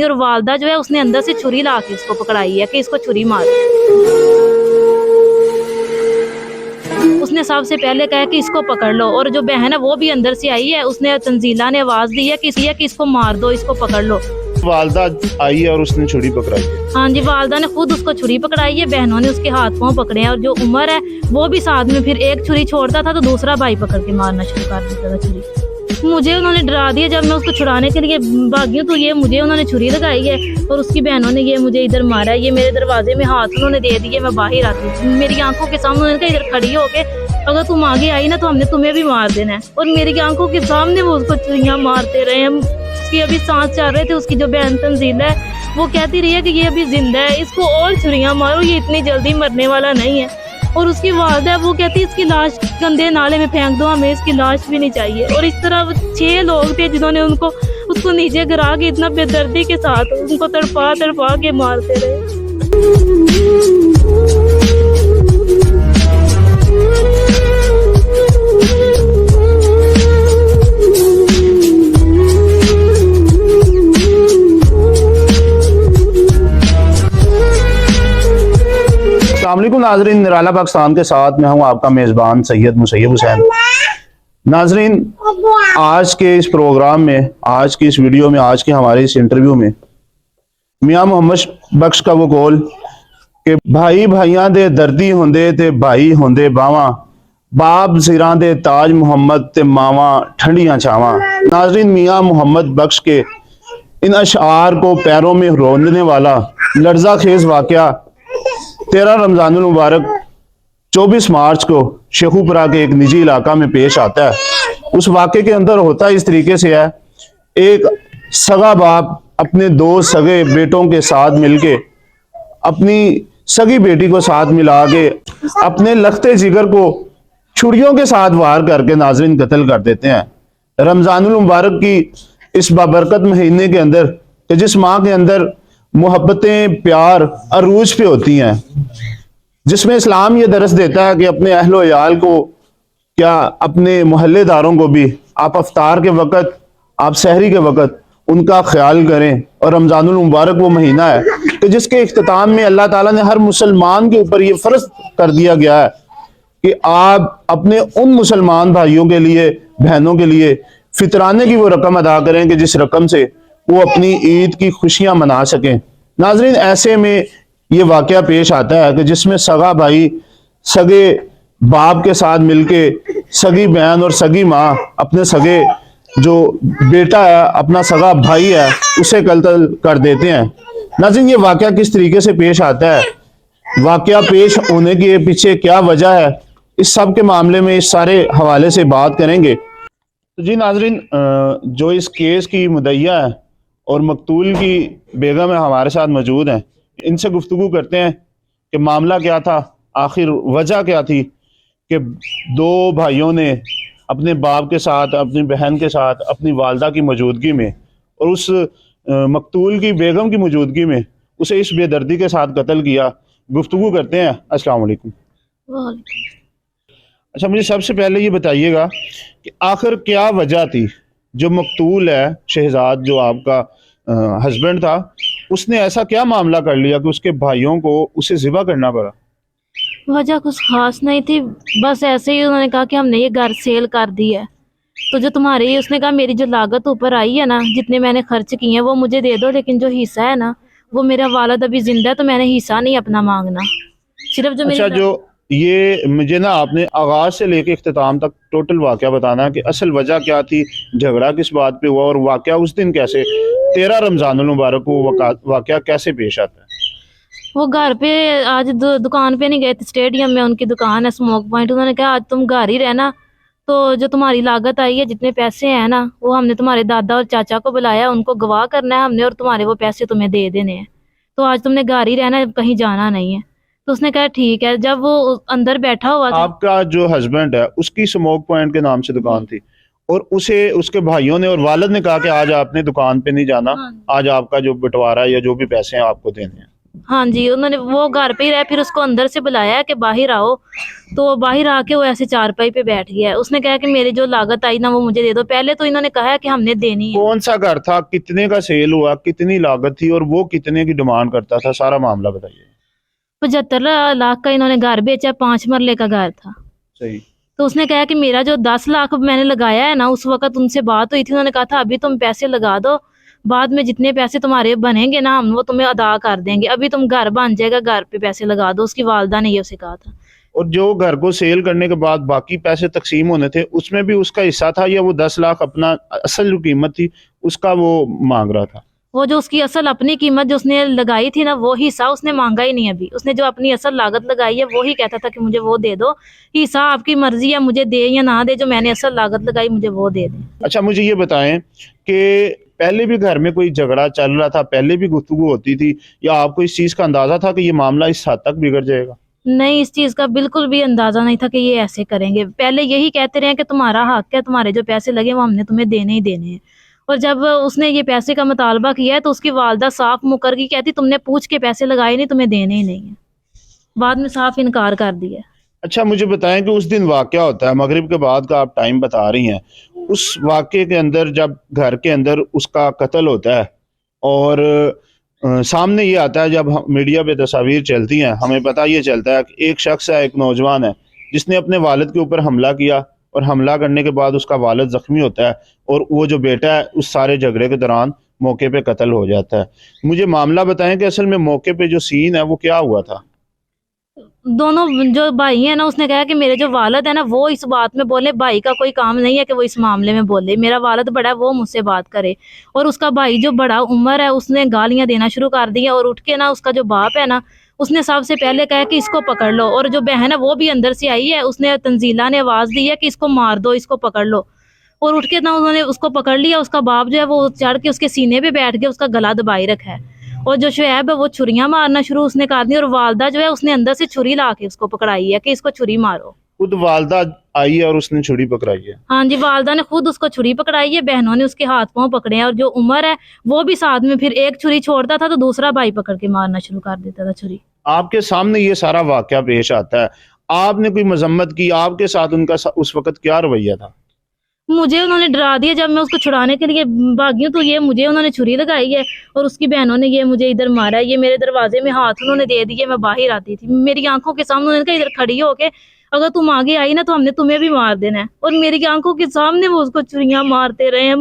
और वालदा जो है उसने अंदर से छुरी ला के उसको पकड़ाई है कि इसको छुरी मार। उसने सबसे पहले कहा कि इसको पकड़ लो, और जो बहन है वो भी अंदर से आई है, उसने तंजीला ने आवाज दी है कि इसको मार दो, इसको पकड़ लो। वालदा आई है और उसने छुरी पकड़ाई है। हाँ जी, वालदा ने खुद उसको छुरी पकड़ाई है, बहनों ने उसके हाथ पांव पकड़े हैं, और जो उमर है वो भी साथ में फिर एक छुरी छोड़ता था तो दूसरा भाई पकड़ के मारना शुरू कर देता था छुरी। मुझे उन्होंने डरा दिया जब मैं उसको छुड़ाने के लिए भागी हूँ, तो ये मुझे उन्होंने छुरी लगाई है और उसकी बहनों ने ये मुझे इधर मारा है। ये मेरे दरवाजे में हाथ उन्होंने दे दिए, मैं बाहर आती हूँ, मेरी आंखों के सामने उन्होंने कहा इधर खड़ी होके अगर तुम आगे आई ना तो हमने तुम्हें भी मार देना है, और मेरी आंखों के सामने वो उसको छुरियां मारते रहे। हम उसकी अभी सांस चल रहे थे, उसकी जो बहन तंजीला है वो कहती रही है कि ये अभी जिंदा है, इसको और छुरियां मारो, ये इतनी जल्दी मरने वाला नहीं है। और उसकी वालदा है वो कहती है इसकी लाश गंदे नाले में फेंक दो, हमें इसकी लाश भी नहीं चाहिए। और इस तरह 6 लोग थे जिन्होंने उसको नीचे गिरा के इतना बेदर्दी के साथ उनको तड़पा तड़पा के मारते रहे। अस्सलामुअलैकुम नाजरीन, निराला पाकिस्तान के साथ मैं हूं आपका मेज़बान सैयद मुसैयब हुसैन। नाजरीन, आज के इस प्रोग्राम में, आज की इस वीडियो में, आज के हमारे इस इंटरव्यू में मियां मोहम्मद बख्श का वो कौल कि भाई भाइयां दे दर्दी होंदे ते भाई होंदे बावां, बाप सिरां दे ताज मोहम्मद ते मावां ठंडियां छावां। नाजरीन, मियां मोहम्मद बख्श के इन अशआर को पैरों में रोंदने वाला लर्जा खेज वाकया 13 रमजानुल मुबारक 24 मार्च को शेखुपुरा के एक निजी इलाका में पेश आता है। उस वाक़े के अंदर होता इस तरीके से है, एक सगा बाप अपने 2 सगे बेटों के साथ मिलके अपनी सगी बेटी को साथ मिला के अपने लखते जिगर को छुरियों के साथ वार करके नाज़रीन कत्ल कर देते हैं। रमजानुल मुबारक की इस बाबरकत महीने के अंदर, जिस माह के अंदर मोहब्बतें प्यार अरूज पे होती हैं, जिसमें इस्लाम ये दरस देता है कि अपने अहलो याल को, क्या अपने मोहल्लेदारों को भी आप अफ्तार के वक़्त, आप सहरी के वक़्त उनका ख्याल करें। और रमजानुल मुबारक वो महीना है कि जिसके इख्तिताम में अल्लाह ताला ने हर मुसलमान के ऊपर ये फ़र्ज कर दिया गया है कि आप अपने उन मुसलमान भाइयों के लिए, बहनों के लिए फितराने की वो रकम अदा करें कि जिस रकम से वो अपनी ईद की खुशियां मना सकें। नाजरीन, ऐसे में ये वाकया पेश आता है कि जिसमें सगा भाई सगे बाप के साथ मिलके सगी बहन और सगी माँ अपने सगे जो बेटा है, अपना सगा भाई है, उसे कत्ल कर देते हैं। नाजरीन, ये वाकया किस तरीके से पेश आता है, वाकया पेश होने के पीछे क्या वजह है, इस सब के मामले में इस सारे हवाले से बात करेंगे। तो जी नाजरीन, जो इस केस की मुद्दइया है और मकतूल की बेगम है हमारे साथ मौजूद हैं, इनसे गुफ्तगू करते हैं कि मामला क्या था, आखिर वजह क्या थी कि 2 भाइयों ने अपने बाप के साथ, अपनी बहन के साथ, अपनी वालदा की मौजूदगी में और उस मकतूल की बेगम की मौजूदगी में उसे इस बेदर्दी के साथ कत्ल किया। गुफ्तगू करते हैं। अस्सलाम वालेकुम। अच्छा, मुझे सबसे पहले ये बताइएगा कि आखिर क्या वजह थी जो मकतूल है शहजाद, जो आपका हस्बैंड था, उसने ऐसा क्या मामला कर लिया कि उसके भाइयों को उसे ज़िबा करना पड़ा? वजह कुछ खास नहीं थी, बस ऐसे ही उन्होंने कहा कि हमने ये घर सेल कर दी है, तो जो तुम्हारी, उसने कहा मेरी जो लागत ऊपर आई है ना, जितने मैंने खर्च किए हैं वो मुझे दे दो, लेकिन जो हिस्सा है ना वो मेरा वालिद अभी जिंदा है, तो मैंने हिस्सा नहीं अपना मांगना, सिर्फ जो अच्छा, जो ये मुझे ना आपने आगाज से लेके इख्तिताम तक टोटल वाकया बताना कि असल वजह क्या थी, झगड़ा किस बात पे हुआ और वाकया उस दिन कैसे 13 रमजानुल मुबारक को वाकया कैसे पेश आता है? वो घर पे आज दुकान पे नहीं गए थे, स्टेडियम में उनकी दुकान है स्मोक पॉइंट, उन्होंने कहा आज तुम घर ही रहना, तो जो तुम्हारी लागत आई है, जितने पैसे हैं ना, वो हमने तुम्हारे दादा और चाचा को बुलाया, उनको गवाह करना है हमने, और तुम्हारे वो पैसे तुम्हें दे देने हैं, तो आज तुमने घर ही रहना है, कहीं जाना नहीं है। तो उसने कहा ठीक है। जब वो अंदर बैठा हुआ था, आपका जो हस्बैंड है उसकी स्मोक पॉइंट के नाम से दुकान थी, और उसे उसके भाइयों ने और वालिद ने कहा कि आज आपने दुकान पे नहीं जाना, आज आपका जो बंटवारा या जो भी पैसे हैं आपको देने हैं। हाँ जी, उन्होंने वो घर पे ही रहा, फिर उसको अंदर से बुलाया कि बाहर आओ, तो वो बाहर आके वो ऐसे चारपाई पे बैठ गया है। उसने कहा कि मेरी जो लागत आई ना वो मुझे दे दो। पहले तो इन्होंने कहा है कि हमने देनी है। कौन सा घर था, कितने का सेल हुआ, कितनी लागत थी और वो कितने की डिमांड करता था, सारा मामला बताइए। 75 लाख का इन्होंने घर बेचा, 5 मरले का घर था। सही। तो उसने कहा कि मेरा जो 10 लाख मैंने लगाया है ना, उस वक्त उनसे बात हुई थी, उन्होंने कहा था अभी तुम पैसे लगा दो, बाद में जितने पैसे तुम्हारे बनेंगे ना हम वो तुम्हें अदा कर देंगे, अभी तुम घर बन जाएगा, घर पे पैसे लगा दो। उसकी वालदा ने ये उसे कहा था। और जो घर को सेल करने के बाद बाकी पैसे तकसीम होने थे उसमें भी उसका हिस्सा था, या वो 10 लाख अपना असल जो कीमत थी उसका वो मांग रहा था? वो जो उसकी असल अपनी कीमत जो उसने लगाई थी ना, वो हिस्सा उसने मांगा ही नहीं। अभी उसने जो अपनी असल लागत लगाई है वो ही कहता था कि मुझे वो दे दो, हिस्सा आपकी मर्जी है, मुझे दे या ना दे, जो मैंने असल लागत लगाई मुझे वो दे दे। अच्छा, मुझे ये बताएं कि पहले भी घर में कोई झगड़ा चल रहा था, पहले भी गुफ्तगू होती थी, या आपको इस चीज का अंदाजा था कि ये मामला इस हद तक बिगड़ जाएगा? नहीं, इस चीज का बिल्कुल भी अंदाजा नहीं था कि ये ऐसे करेंगे। पहले यही कहते रहे कि तुम्हारा हक है, तुम्हारे जो पैसे लगे वो हमने तुम्हें देने ही देने हैं। और जब उसने ये पैसे का मुतालबा किया है तो उसकी वालदा साफ मुकर गई, कहती तुमने पूछ के पैसे लगाए नहीं, तुम्हें देने ही नहीं है। बाद में साफ इनकार कर दिया। अच्छा, मुझे बताएं कि उस दिन वाकया होता है, मगरिब के बाद का आप टाइम बता रही हैं, उस वाकये के अंदर जब घर के अंदर उसका कत्ल होता है और सामने ये आता है, जब मीडिया पे तस्वीर चलती हैं हमें पता ये चलता है कि एक शख्स है, एक नौजवान है जिसने अपने वालिद के ऊपर हमला किया, और हमला करने के बाद उसका वालिद जख्मी होता है, और वो जो बेटा है उस सारे झगड़े के दौरान मौके पे कत्ल हो जाता है। मुझे मामला बताएं कि असल में मौके पे जो सीन है वो क्या हुआ था? दोनों जो भाई है ना, उसने कहा कि मेरे जो वालिद है ना वो इस बात में बोले, भाई का कोई काम नहीं है कि वो इस मामले में बोले, मेरा वालिद बड़ा है वो मुझसे बात करे। और उसका भाई जो बड़ा उम्र है उसने गालियां देना शुरू कर दी, और उठ के ना उसका जो बाप है ना उसने सबसे पहले कहा कि इसको पकड़ लो, और जो बहन है वो भी अंदर से आई है, उसने तंजीला ने आवाज दी है कि इसको मार दो, इसको पकड़ लो। और उठ के ना उन्होंने उसको पकड़ लिया। उसका बाप जो है वो चढ़ के उसके सीने पे बैठ के उसका गला दबाई रखा है। और जो शुएब है वो छुरियां मारना शुरू उसने कर दी, और वालदा जो है उसने अंदर से छुरी ला के उसको पकड़ाई है कि इसको छुरी मारो। खुद वालदा आई है और उसने छुरी पकड़ाई है? हाँ जी, वालदा ने खुद उसको छुरी पकड़ाई है, बहनों ने उसके हाथ पांव पकड़े हैं, और जो उमर है वो भी साथ में, फिर एक छुरी छोड़ता था तो दूसरा भाई पकड़ के मारना शुरू कर देता था छुरी। आपके सामने ये सारा वाकया पेश आता है, आपने कोई मजम्मत की, आपके साथ उनका उस वक्त क्या रवैया था? मुझे उन्होंने डरा दिया। जब मैं उसको छुड़ाने के लिए भागी हूँ तो ये मुझे उन्होंने छुरी लगाई है, और उसकी बहनों ने ये मुझे इधर मारा है। ये मेरे दरवाजे में हाथ उन्होंने दे दिए, मैं बाहर आती थी, मेरी आंखों के सामने उन्होंने कहा इधर खड़ी होके अगर तुम आगे आई ना तो हमने तुम्हें भी मार देना है। और मेरी आंखों के सामने वो उसको छुरियां मारते रहे हैं।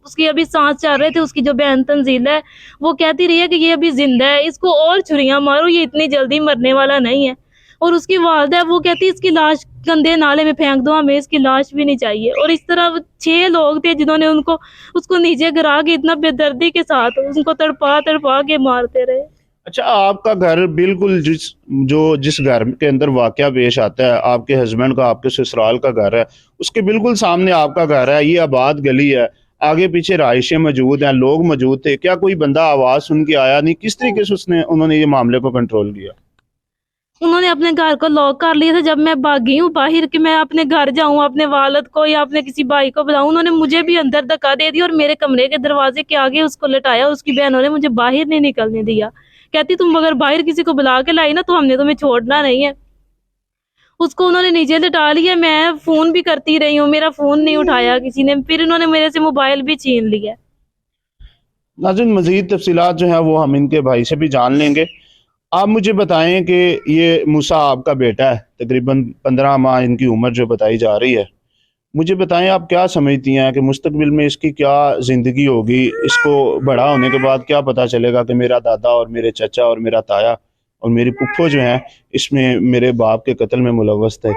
उसकी अभी सांस चल रहे थे। उसकी जो बहन तंजीला है वो कहती रही है कि ये अभी जिंदा है, इसको और छुरियां मारो, ये इतनी जल्दी मरने वाला नहीं है। और उसकी वालदा है वो कहती है इसकी लाश गंदे नाले में फेंक दो, हमें इसकी लाश भी नहीं चाहिए। और इस तरह 6 लोग थे जिन्होंने उसको नीचे गिरा के इतना बेदर्दी के साथ उनको तड़पा तड़पा के मारते रहे। अच्छा, आपका घर बिल्कुल जिस घर के अंदर वाकया पेश आता है, आपके हस्बैंड का, आपके ससुराल का घर है, उसके बिल्कुल सामने आपका घर है, ये आबाद गली है, आगे पीछे रहायशें मौजूद हैं, लोग मौजूद थे, क्या कोई बंदा आवाज सुन के आया नहीं? किस तरीके से उन्होंने ये मामले को कंट्रोल किया? उन्होंने अपने घर को लॉक कर लिया था। जब मैं भागी हूँ बाहर कि मैं अपने घर जाऊं, अपने वालिद को या अपने किसी भाई को बुलाऊं, उन्होंने मुझे भी अंदर धक्का दे दिया और मेरे कमरे के दरवाजे के आगे उसको लटाया। उसकी बहनों ने मुझे बाहर नहीं निकलने दिया, कहती तुम अगर बाहर किसी को बुला के लाई ना तो हमने तुम्हें छोड़ना नहीं है। उसको उन्होंने नीचे लटा लिया। मैं फोन भी करती रही हूँ, मेरा फोन नहीं उठाया किसी ने, फिर उन्होंने मेरे से मोबाइल भी छीन लिया। नाज़रीन, मजीद तफसीलात जो है वो हम इनके भाई से भी जान लेंगे। आप मुझे बताएं कि ये मूसा आपका बेटा है, तकरीबन 15 माह इनकी उम्र जो बताई जा रही है, मुझे बताएं आप क्या समझती हैं कि मुस्तकबिल में इसकी क्या ज़िंदगी होगी? इसको बड़ा होने के बाद क्या पता चलेगा कि मेरा दादा और मेरे चचा और मेरा ताया और मेरी पुप्पो जो हैं इसमें मेरे बाप के कत्ल में मुलव्वस थे?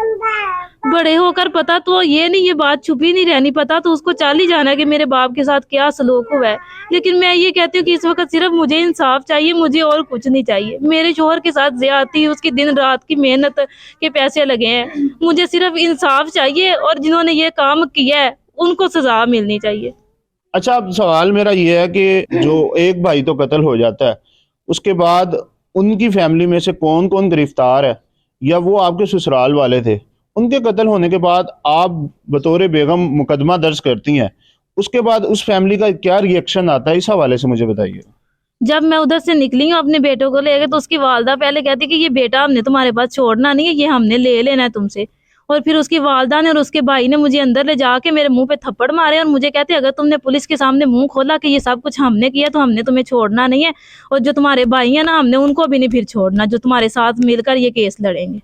बड़े होकर पता तो ये नहीं, ये बात छुपी नहीं रहनी, पता तो उसको चल ही जाना है कि मेरे बाप के साथ क्या सलूक हुआ है। लेकिन मैं ये कहती हूँ कि इस वक्त सिर्फ मुझे इंसाफ चाहिए, मुझे और कुछ नहीं चाहिए। मेरे शोहर के साथ ज्यादती, उसकी दिन रात की मेहनत के पैसे लगे हैं, मुझे सिर्फ इंसाफ चाहिए और जिन्होंने ये काम किया है उनको सजा मिलनी चाहिए। अच्छा, अब सवाल मेरा ये है कि जो एक भाई तो कत्ल हो जाता है, उसके बाद उनकी फैमिली में से कौन कौन गिरफ्तार है, या वो आपके ससुराल वाले थे? उनके कत्ल होने के बाद आप बतौर बेगम मुकदमा दर्ज करती हैं, उसके बाद उस फैमिली का क्या रिएक्शन आता है? इस हवाले से मुझे बताइए। जब मैं उधर से निकली हूँ अपने बेटों को लेकर, तो उसकी वालदा पहले कहती कि ये बेटा हमने तुम्हारे पास छोड़ना नहीं है, ये हमने ले लेना है तुमसे। और फिर उसकी वालदा ने और उसके भाई ने मुझे अंदर ले जाके मेरे मुंह पे थप्पड़ मारे और मुझे कहते अगर तुमने पुलिस के सामने मुंह खोला कि ये सब कुछ हमने किया तो हमने तुम्हें छोड़ना नहीं है, और जो तुम्हारे भाई हैं ना, हमने उनको भी नहीं फिर छोड़ना, जो तुम्हारे साथ मिलकर ये केस लड़ेंगे।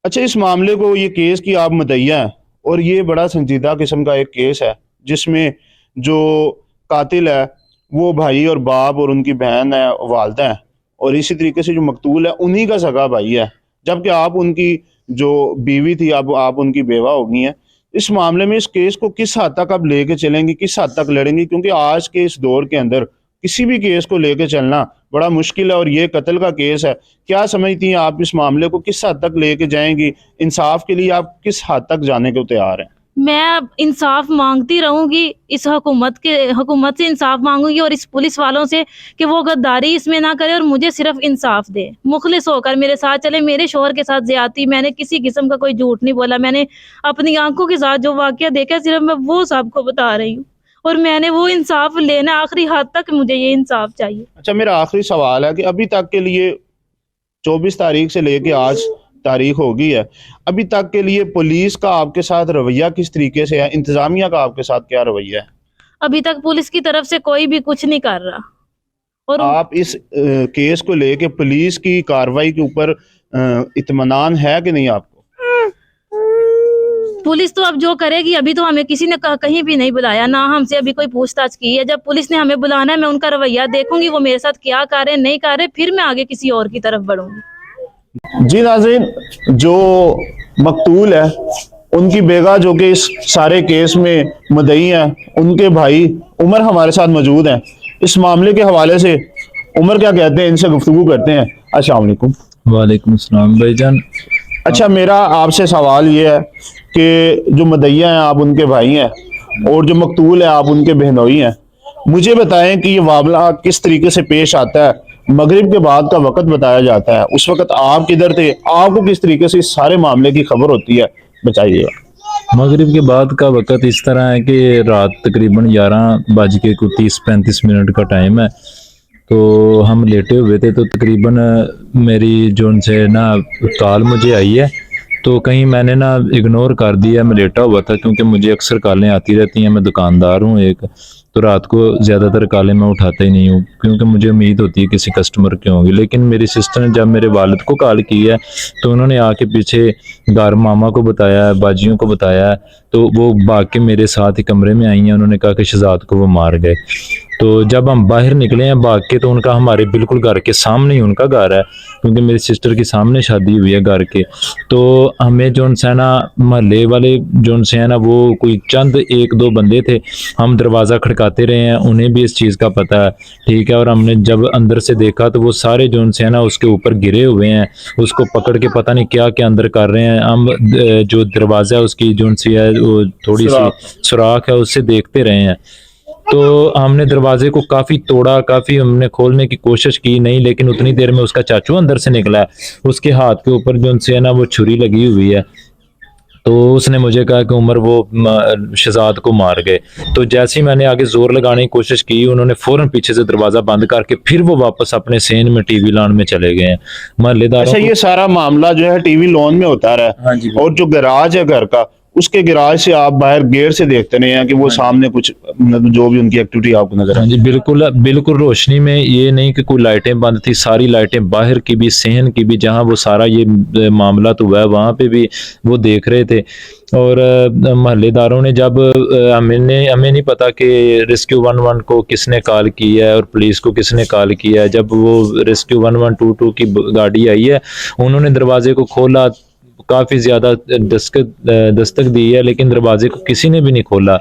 अच्छा, इस मामले को, ये केस की आप मुद्दइया हैं और ये बड़ा संजीदा किस्म का एक केस है जिसमें जो कातिल है वो भाई और बाप और उनकी बहन है, वालदा है, और इसी तरीके से जो मकतूल है उन्हीं का सगा भाई है, जबकि आप उनकी जो बीवी थी अब आप उनकी बेवा हो गई हैं। इस मामले में इस केस को किस हद तक आप लेके चलेंगी, किस हद तक लड़ेंगी? क्योंकि आज के इस दौर के अंदर किसी भी केस को लेके चलना बड़ा मुश्किल है और ये कत्ल का केस है। क्या समझती हैं आप, इस मामले को किस हद तक लेके जाएंगी? इंसाफ के लिए आप किस हद तक जाने को तैयार हैं? मैं अब इंसाफ मांगती रहूंगी, इस हुकूमत से इंसाफ मांगूंगी और इस पुलिस वालों से कि वो गद्दारी इसमें ना करे और मुझे सिर्फ इंसाफ दे, मुखलिस होकर मेरे साथ चले। मेरे शोहर के साथ ज्यादती, मैंने किसी किस्म का कोई झूठ नहीं बोला, मैंने अपनी आंखों के साथ जो वाकया देखा सिर्फ मैं वो सबको बता रही हूँ, और मैंने वो इंसाफ लेना आखिरी हद तक, मुझे ये इंसाफ चाहिए। अच्छा, मेरा आखिरी सवाल है कि अभी तक के लिए 24 तारीख से लेके आज तारीख हो गई है, अभी तक के लिए पुलिस का आपके साथ रवैया किस तरीके से है? इंतजामिया का आपके साथ क्या रवैया है? अभी तक पुलिस की तरफ से कोई भी कुछ नहीं कर रहा। और आप इस केस को लेके पुलिस की कार्रवाई के ऊपर इत्मीनान है कि नहीं आपको? पुलिस तो अब जो करेगी, अभी तो हमें किसी ने कहीं भी नहीं बुलाया, ना हमसे अभी कोई पूछताछ की है। जब पुलिस ने हमें बुलाना है, मैं उनका रवैया देखूंगी, वो मेरे साथ क्या कर रहे हैं नहीं कर रहे, फिर मैं आगे किसी और की तरफ बढ़ूंगी। जी नाज़रीन, जो मकतूल है उनकी बेगा जो कि इस सारे केस में मुद्दई है, उनके भाई उमर हमारे साथ मौजूद हैं। इस मामले के हवाले से उमर क्या कहते हैं, इनसे गुफ्तगू करते हैं। अस्सलाम वालेकुम। वालेकुम अस्सलाम भाईजान। अच्छा, मेरा आपसे सवाल ये है कि जो मुद्दइया हैं आप उनके भाई हैं और जो मकतूल है आप उनके बहनोई हैं, मुझे बताएं कि ये मामला किस तरीके से पेश आता है। मगरिब के बाद का वक्त बताया जाता है, उस वक्त आप किधर थे, आपको किस तरीके से इस सारे मामले की खबर होती है, बताइएगा। मगरिब के बाद का वक्त इस तरह है कि रात तकरीबन 11:30-35 का टाइम है, तो हम लेटे हुए थे, तो तकरीबन मेरी जो उनसे ना कॉल मुझे आई है, तो कहीं मैंने ना इग्नोर कर दिया, मैं लेटा हुआ था क्योंकि मुझे अक्सर कॉलें आती रहती हैं, मैं दुकानदार हूँ एक, तो रात को ज़्यादातर कॉलें मैं उठाता ही नहीं हूँ क्योंकि मुझे उम्मीद होती है किसी कस्टमर की होंगी। लेकिन मेरी सिस्टर ने जब मेरे वालिद को कॉल की है तो उन्होंने आके पीछे घर मामा को बताया है, बाजियों को बताया है, तो वो भाग के मेरे साथ ही कमरे में आई हैं। उन्होंने कहा कि शहजाद को वो मार गए। तो जब हम बाहर निकले हैं भाग के, तो उनका हमारे बिल्कुल घर के सामने ही उनका घर है क्योंकि मेरी सिस्टर की सामने शादी हुई है घर के। तो हमें जो उनसे ना महल्ले वाले जो उनसे है ना, वो कोई चंद 1-2 बंदे थे, हम दरवाज़ा खड़काते रहे हैं, उन्हें भी इस चीज़ का पता है, ठीक है। और हमने जब अंदर से देखा तो वो सारे जो उनसे है ना उसके ऊपर गिरे हुए हैं, उसको पकड़ के पता नहीं क्या क्या अंदर कर रहे हैं। हम जो दरवाज़ा उसकी जो उनसी है वो थोड़ी सी सुराख है, उससे देखते रहे हैं। तो हमने दरवाजे को काफ़ी तोड़ा, काफ़ी हमने खोलने की कोशिश की, नहीं, लेकिन उतनी देर में उसका चाचू अंदर से निकला है, उसके हाथ के ऊपर जो उनसे है ना वो छुरी लगी हुई है। तो उसने मुझे कहा कि उमर वो शहजाद को मार गए। तो जैसे ही मैंने आगे जोर लगाने की कोशिश की, उन्होंने फौरन पीछे से दरवाजा बंद करके फिर वो वापस अपने सेन में टीवी लॉन में चले गए हैं महल्लेदारों। अच्छा, ये सारा मामला जो है टीवी लॉन में होता रहा है? हाँ जी। और जो गैराज है घर का, उसके गैराज से आप बाहर गेट से देखते नहीं हैं कि वो सामने कुछ जो भी उनकी एक्टिविटी आपको नजर हाँ जी, बिल्कुल बिल्कुल रोशनी में, ये नहीं कि कोई लाइटें बंद थी, सारी लाइटें बाहर की भी, सहन की भी, जहाँ वो सारा ये मामला तो हुआ है वहाँ पे भी वो देख रहे थे। और महल्लेदारों ने जब हमें नहीं पता कि रेस्क्यू 11 को किसने कॉल की है और पुलिस को किसने कॉल किया है। जब वो रेस्क्यू 1122 की गाड़ी आई है, उन्होंने दरवाजे को खोला, काफ़ी ज़्यादा दस्तक दी है, लेकिन दरवाजे को किसी ने भी नहीं खोला।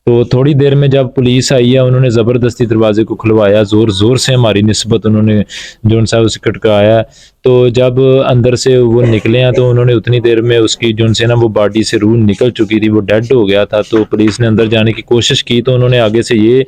तो थोड़ी देर में जब पुलिस आई है, उन्होंने ज़बरदस्ती दरवाजे को खुलवाया, ज़ोर ज़ोर से हमारी निस्बत उन्होंने जो उनसे उसे खटकाया। तो जब अंदर से वो निकले हैं तो उन्होंने उतनी देर में उसकी जो उनसे ना वो बॉडी से रूह निकल चुकी थी, वो डेड हो गया था। तो पुलिस ने अंदर जाने की कोशिश की, तो उन्होंने आगे से ये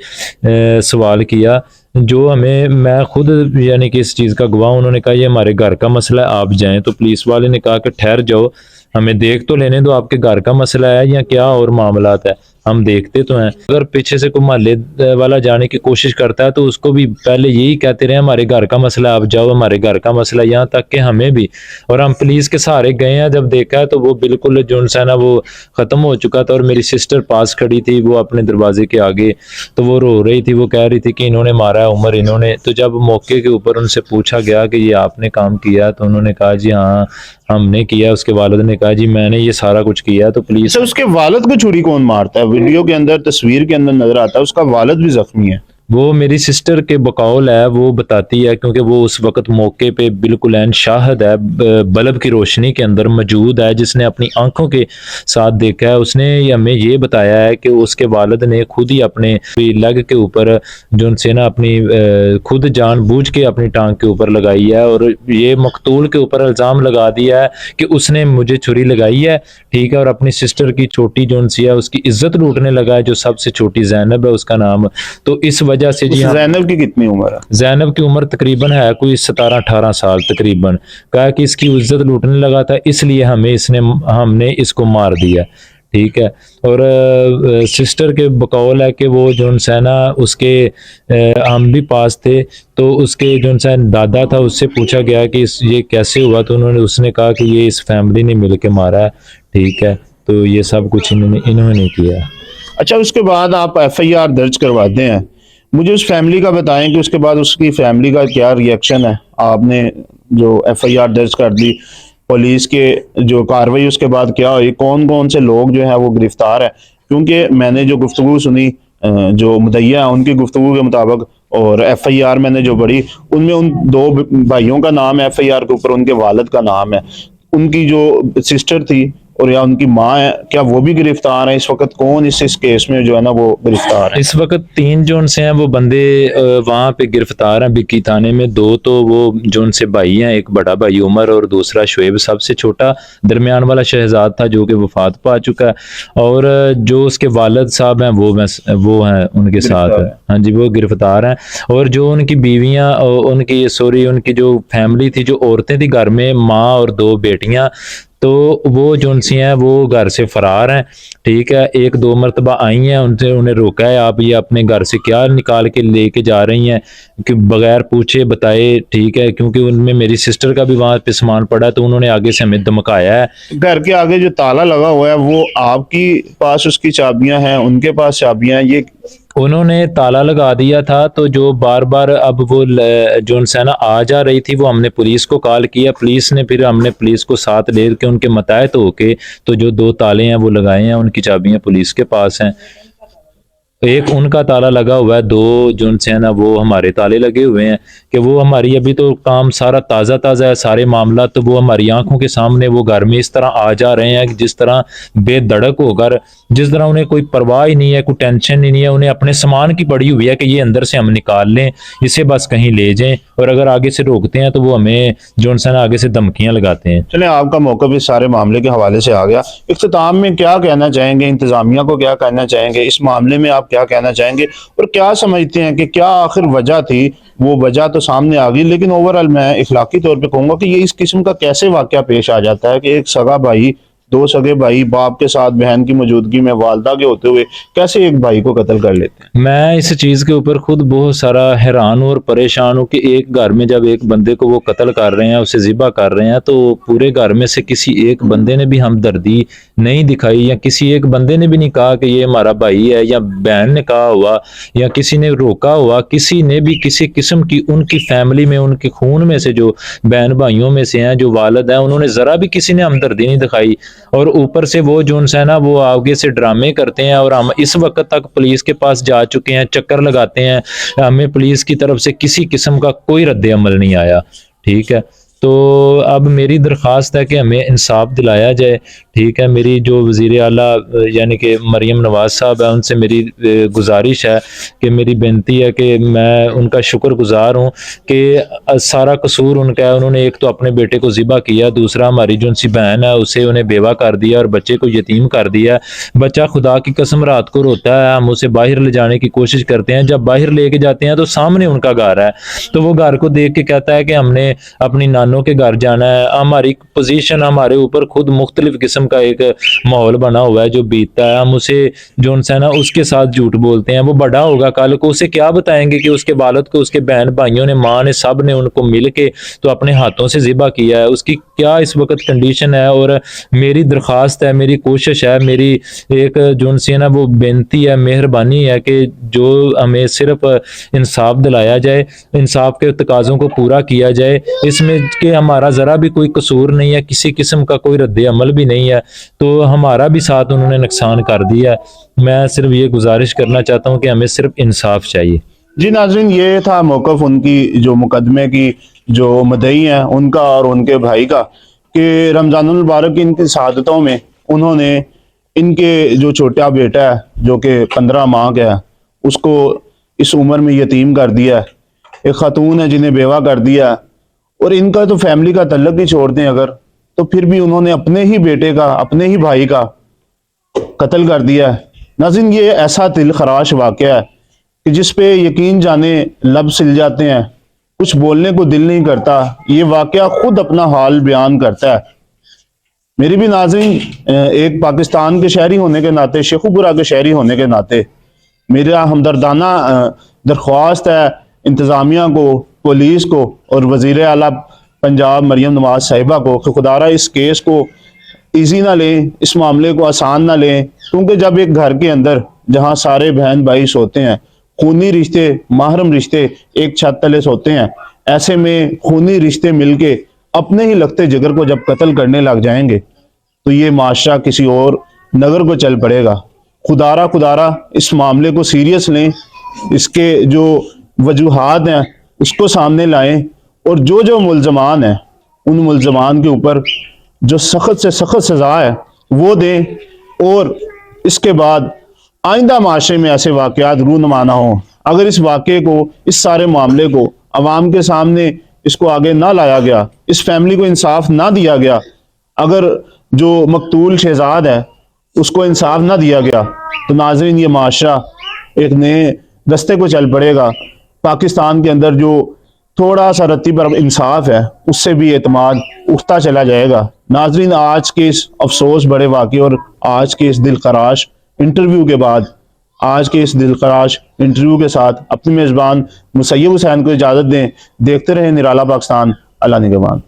सवाल किया जो हमें, मैं खुद यानी कि इस चीज़ का गवाह, उन्होंने कहा ये हमारे घर का मसला है, आप जाएं। तो पुलिस वाले ने कहा कि ठहर जाओ, हमें देख तो लेने दो, आपके घर का मसला है या क्या और मामलात है। हम देखते तो हैं। अगर पीछे से कोई मोहल्ले वाला जाने की कोशिश करता है तो उसको भी पहले यही कहते रहे हमारे घर का मसला, आप जाओ हमारे घर का मसला, यहाँ तक कि हमें भी। और हम पुलिस के सहारे गए हैं, जब देखा है तो वो बिल्कुल जो है ना वो ख़त्म हो चुका था। और मेरी सिस्टर पास खड़ी थी, वो अपने दरवाजे के आगे, तो वो रो रही थी, वो कह रही थी कि इन्होंने मारा है उमर, इन्होंने। तो जब मौके के ऊपर उनसे पूछा गया कि ये आपने काम किया, तो उन्होंने कहा जी हाँ हमने किया। उसके वालिद ने कहा जी मैंने ये सारा कुछ किया। तो पुलिस अच्छा, उसके वालिद को छुरी कौन मारता है? वीडियो के अंदर, तस्वीर के अंदर नजर आता है उसका वालिद भी जख्मी है। वो मेरी सिस्टर के बकौल है, वो बताती है, क्योंकि वो उस वक्त मौके पे बिल्कुल ऐन शाहिद है, बल्ब की रोशनी के अंदर मौजूद है, जिसने अपनी आंखों के साथ देखा है। उसने हमें ये बताया है कि उसके वालिद ने खुद ही अपने लेग के ऊपर जो से ना अपनी खुद जानबूझ के अपनी टांग के ऊपर लगाई है, और ये मकतूल के ऊपर इल्ज़ाम लगा दिया है कि उसने मुझे छुरी लगाई है, ठीक है। और अपनी सिस्टर की छोटी जो सी है उसकी इज्जत लूटने लगा है, जो सबसे छोटी ज़ैनब है उसका नाम। तो इस वजह से जी हाँ, ज़ैनब की कितनी उम्र है? ज़ैनब की उम्र तकरीबन है कोई 17-18 साल तकरीबन। कहा कि इसकी इज्जत लूटने लगा था, इसलिए हमने इसको मार दिया, ठीक है। और सिस्टर के बकौल है कि वो जो है ना उसके हम भी पास थे, तो उसके जो है दादा था, उससे पूछा गया कि ये कैसे हुआ, तो उसने कहा कि ये इस फैमिली ने मिल के मारा है, ठीक है। तो ये सब कुछ इन्होंने किया। अच्छा, उसके बाद आप FIR दर्ज करवाते हैं, मुझे उस फैमिली का बताएं कि उसके बाद उसकी फैमिली का क्या रिएक्शन है? आपने जो FIR दर्ज कर दी, पुलिस के जो कार्रवाई उसके बाद क्या हुई, कौन कौन से लोग जो है वो गिरफ्तार है? क्योंकि मैंने जो गुफ्तगू सुनी जो मुद्दइया है उनकी गुफ्तगू के मुताबिक, और FIR मैंने जो पढ़ी उनमें उन 2 भाइयों का नाम है FIR के ऊपर, उनके वालिद का नाम है, उनकी जो सिस्टर थी और या उनकी माँ है, क्या वो भी गिरफ्तार है इस वक्त? कौन इस केस में जो है ना वो गिरफ्तार है? इस वक्त 3 जो से हैं वो बंदे वहाँ पे गिरफ्तार हैं बिक्की थाने में। 2 तो वो जो से भाई हैं, एक बड़ा भाई उमर और दूसरा शुएब, सबसे छोटा दरमियान वाला शहजाद था जो कि वफात पा चुका है। और जो उसके वालिद साहब हैं वो हैं उनके साथ, हाँ जी वो गिरफ्तार हैं। और जो उनकी बीवियाँ, उनकी जो फैमिली थी, जो औरतें थी घर में, माँ और 2 बेटियाँ, तो वो जो सी हैं वो घर से फरार हैं, ठीक है। 1-2 मरतबा आई हैं, उनसे उन्हें रोका है, आप ये अपने घर से क्या निकाल के लेके जा रही हैं, कि बगैर पूछे बताए, ठीक है। क्योंकि उनमें मेरी सिस्टर का भी वहाँ पे सामान पड़ा है, तो उन्होंने आगे से हमें धमकाया है। घर के आगे जो ताला लगा हुआ है वो आपकी पास उसकी चाबियां हैं, उनके पास चाबियां, ये उन्होंने ताला लगा दिया था। तो जो बार बार अब वो जो ना आ जा रही थी, वो हमने पुलिस को कॉल किया, पुलिस ने फिर हमने पुलिस को साथ ले के उनके मुताबिक होके तो जो 2 ताले हैं वो लगाए हैं, उनकी चाबियां पुलिस के पास हैं। एक उनका ताला लगा हुआ है, 2 जो है ना वो हमारे ताले लगे हुए हैं, कि वो हमारी अभी तो काम सारा ताज़ा है, सारे मामला तो वो हमारी आंखों के सामने वो घर में इस तरह आ जा रहे हैं कि जिस तरह बेधड़क होकर, जिस तरह उन्हें कोई परवाह ही नहीं है, कोई टेंशन ही नहीं है, उन्हें अपने सामान की पड़ी हुई है कि ये अंदर से हम निकाल लें, इसे बस कहीं ले जाएं। और अगर आगे से रोकते हैं तो वो हमें जो है ना आगे से धमकियां लगाते हैं। चले, आपका मौक़िफ़ इस सारे मामले के हवाले से आ गया, इख्तिताम में क्या कहना चाहेंगे? इंतजामिया को क्या कहना चाहेंगे इस मामले में? आप क्या कहना चाहेंगे और क्या समझते हैं कि क्या आखिर वजह थी? वो वजह तो सामने आ गई, लेकिन ओवरऑल मैं इखलाकी तौर पे कहूंगा कि ये इस किस्म का कैसे वाकया पेश आ जाता है कि एक सगा भाई, 2 सगे भाई बाप के साथ बहन की मौजूदगी में, वालदा के होते हुए कैसे एक भाई को कत्ल कर लेते हैं? मैं इस चीज़ के ऊपर खुद बहुत सारा हैरान हूँ और परेशान हूँ कि एक घर में जब एक बंदे को वो कत्ल कर रहे हैं, उसे ज़िबा कर रहे हैं, तो पूरे घर में से किसी एक बंदे ने भी हमदर्दी नहीं दिखाई, या किसी एक बंदे ने भी नहीं कहा कि ये हमारा भाई है, या बहन ने कहा हुआ, या किसी ने रोका हुआ, किसी ने भी किसी किस्म की उनकी फैमिली में, उनके खून में से जो बहन भाइयों में से हैं, जो वालिद हैं, उन्होंने ज़रा भी किसी ने हमदर्दी नहीं दिखाई। और ऊपर से वो जो है ना वो आगे से ड्रामे करते हैं। और हम इस वक्त तक पुलिस के पास जा चुके हैं, चक्कर लगाते हैं, हमें पुलिस की तरफ से किसी किस्म का कोई रद्द अमल नहीं आया, ठीक है। तो अब मेरी दरख्वास्त है कि हमें इंसाफ दिलाया जाए, ठीक है। मेरी जो वज़ीर आला यानी कि मरीम नवाज साहब है, उनसे मेरी गुजारिश है कि मेरी बेनती है कि मैं उनका शुक्रगुजार हूँ कि सारा कसूर उनका है। उन्होंने एक तो अपने बेटे को ज़िबा किया, दूसरा हमारी जो उनसी बहन है उसे उन्हें बेवा कर दिया और बच्चे को यतीम कर दिया। बच्चा खुदा की कसम रात को रोता है, हम उसे बाहर ले जाने की कोशिश करते हैं, जब बाहर लेके जाते हैं तो सामने उनका घर है, तो वो घर को देख के कहता है कि हमने अपनी नानी मेहमानों के घर जाना है, हमारी पोजीशन हमारे ऊपर खुद मुख्तलिफ किस्म का एक माहौल बना हुआ है जो बीतता है, हम उसे जो उनसे है ना उसके साथ झूठ बोलते हैं। वो बड़ा होगा कल को, उसे क्या बताएंगे कि उसके वालिद को उसके बहन भाइयों ने, माँ ने, सब ने उनको मिल के तो अपने हाथों से ज़िबा किया है। उसकी क्या इस वक्त कंडीशन है। और मेरी दरख्वास्त है, मेरी कोशिश है, मेरी एक जो उनसे है ना वो बेनती है, मेहरबानी है कि जो हमें सिर्फ इंसाफ दिलाया जाए, इंसाफ के तकाज़ों को पूरा किया जाए। इसमें कि हमारा ज़रा भी कोई कसूर नहीं है, किसी किस्म का कोई रद्द अमल भी नहीं है, तो हमारा भी साथ उन्होंने नुकसान कर दिया है। मैं सिर्फ ये गुजारिश करना चाहता हूँ कि हमें सिर्फ इंसाफ चाहिए। जी नाज़रीन, ये था मौक़िफ़ उनकी जो मुकदमे की जो मदई हैं उनका और उनके भाई का, कि रमज़ानुल मुबारक की इनकी शहादतों में उन्होंने इनके जो छोटा बेटा है जो कि 15 माह का है उसको इस उम्र में यतीम कर दिया है, एक खातून है जिन्हें बेवा कर दिया है, और इनका तो फैमिली का तल्लक ही छोड़ दें अगर, तो फिर भी उन्होंने अपने ही बेटे का, अपने ही भाई का कत्ल कर दिया है। नाज़रीन, ये ऐसा दिल खराश वाक़या है कि जिस पे यकीन जाने लब सिल जाते हैं, कुछ बोलने को दिल नहीं करता। ये वाक़या खुद अपना हाल बयान करता है। मेरी भी नाज़रीन, एक पाकिस्तान के शहरी होने के नाते, शेखुपुरा के शहरी होने के नाते मेरा हमदर्दाना दरख्वास्त है इंतज़ामिया को, पुलिस को और वज़ीर आला पंजाब मरियम नवाज साहिबा को कि खुदारा इस केस को ईजी ना लें, इस मामले को आसान ना लें, क्योंकि जब एक घर के अंदर जहां सारे बहन भाई सोते हैं, खूनी रिश्ते, महरम रिश्ते एक छत तले सोते हैं, ऐसे में खूनी रिश्ते मिलके अपने ही लगते जिगर को जब कत्ल करने लग जाएंगे तो ये माशरा किसी और नगर को चल पड़ेगा। खुदारा इस मामले को सीरियस लें, इसके जो वजूहात हैं उसको सामने लाएं, और जो मुल्ज़मान हैं उन मुल्ज़मान के ऊपर जो सख्त से सख्त सज़ा है वो दें, और इसके बाद आइंदा माशरे में ऐसे वाक़यात रूनुमा ना हो। अगर इस वाक़े को, इस सारे मामले को अवाम के सामने इसको आगे ना लाया गया, इस फैमिली को इंसाफ ना दिया गया, अगर जो मकतूल शहजाद है उसको इंसाफ ना दिया गया, तो नाज़रीन ये माशरा एक नए रस्ते को चल पड़ेगा। पाकिस्तान के अंदर जो थोड़ा सा रत्ती पर इंसाफ है उससे भी एतमाद उठता चला जाएगा। नाज़रीन, आज के इस अफसोस बड़े वाक़े और आज के इस दिलखराश इंटरव्यू के बाद, आज के इस दिलखराश इंटरव्यू के साथ अपने मेज़बान मुसय्यब हुसैन को इजाज़त दें। देखते रहें निराला पाकिस्तान। अल्लाह निगहबान।